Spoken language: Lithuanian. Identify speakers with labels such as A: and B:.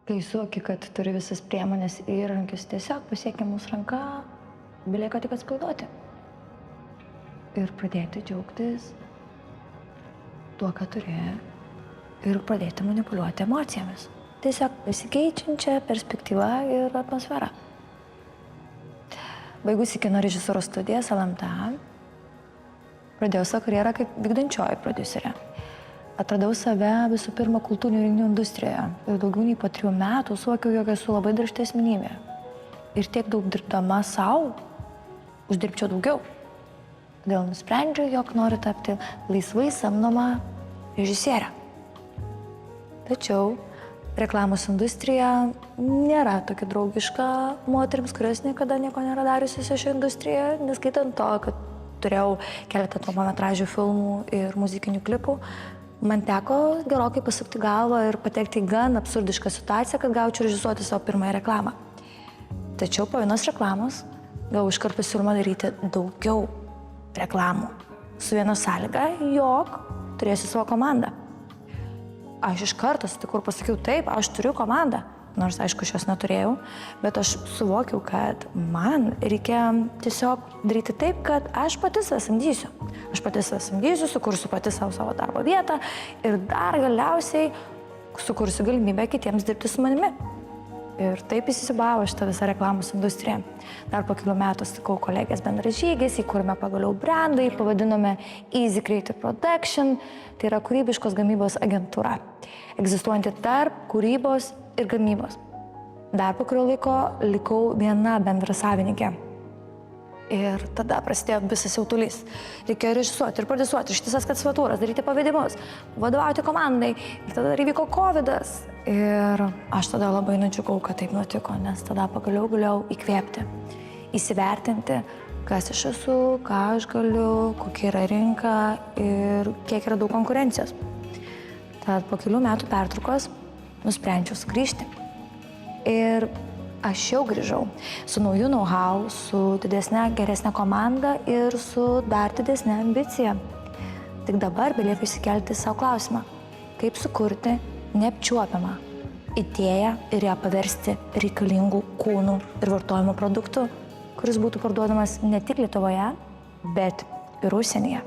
A: Kai suvoki, kad turi visas priemonės ir įrankius tiesiog pasiekiamus ranka, belieka tik atsipalaiduoti. Ir pradėti džiaugtis tuo, ką turi, ir pradėti manipuliuoti emocijomis. Tiesiog pasikeičiančia perspektyva ir atmosfera. Baigusi kino režisūros studijas LMT, pradėjau savo karjerą kaip vykdančioji prodiuserė. Atradau save visų pirma kultūrinių renginių industrijoje ir daugiau nei po 3 metų suvokiau, jog esu labai darbšti asmenybė. Ir tiek daug dirbdama savo, uždirbčiau daugiau. Todėl nusprendžiau, jog noriu tapti laisvai samdoma režisierė. Tačiau reklamos industrija nėra tokia draugiška moterims, kurios niekada nieko nėra dariusios šioje industrijoje, neskaitant to, kad turėjau keletą trumpametražių filmų ir muzikinių klipų. Man teko gerokai pasukti galvą ir patekti į gan absurdišką situaciją, kad gaučiau režisuoti savo pirmąją reklamą. Tačiau po vienos reklamos gavau iškart pasiūlymą daryti daugiau reklamų. Su viena sąlyga, jog turėsiu savo komandą. Aš iš karto sutikau ir pasakiau, taip, aš turiu komandą. Nors, aišku, aš jos neturėjau, bet aš suvokiau, kad man reikia tiesiog daryti taip, kad aš pati save samdysiu. Aš pati save samdysiu, sukursiu pati savo darbo vietą ir dar galiausiai sukursiu galimybę kitiems dirbti su manimi. Ir taip įsisibavo šitą visą reklamos industriją. Dar po kelių metų sutikau kolegės bendražygiais, įkūrėme pagaliau brandą, jį pavadinome Easy Creative Production, tai yra kūrybiškos gamybos agentūra, egzistuojanti tarp kūrybos ir gamybos. Dar po kurio laiko likau viena bendrasavininkė. Ir tada prasidėjo visas jautulys. Reikėjo režisuoti ir prodiusuoti, ištisas skedsfatūras, daryti pavedimus, vadovauti komandai. Ir tada įvyko COVID-as. Ir aš tada labai nudžiugau, kad taip nutiko, nes tada pagaliau galėjau įkvėpti, įsivertinti, kas aš esu, ką aš galiu, kokia yra rinka ir kiek yra daug konkurencijos. Tad po kelių metų pertraukos nusprendžiau sugrįžti. Ir aš jau grįžau su nauju know-how, su didesnė, geresnė komanda ir su dar didesnė ambicija. Tik dabar belieka išsikelti savo klausimą, kaip sukurti neapčiuopiamą idėją ir ją paversti reikalingų kūnų ir vartojimo produktų, kuris būtų parduodamas ne tik Lietuvoje, bet ir užsienyje.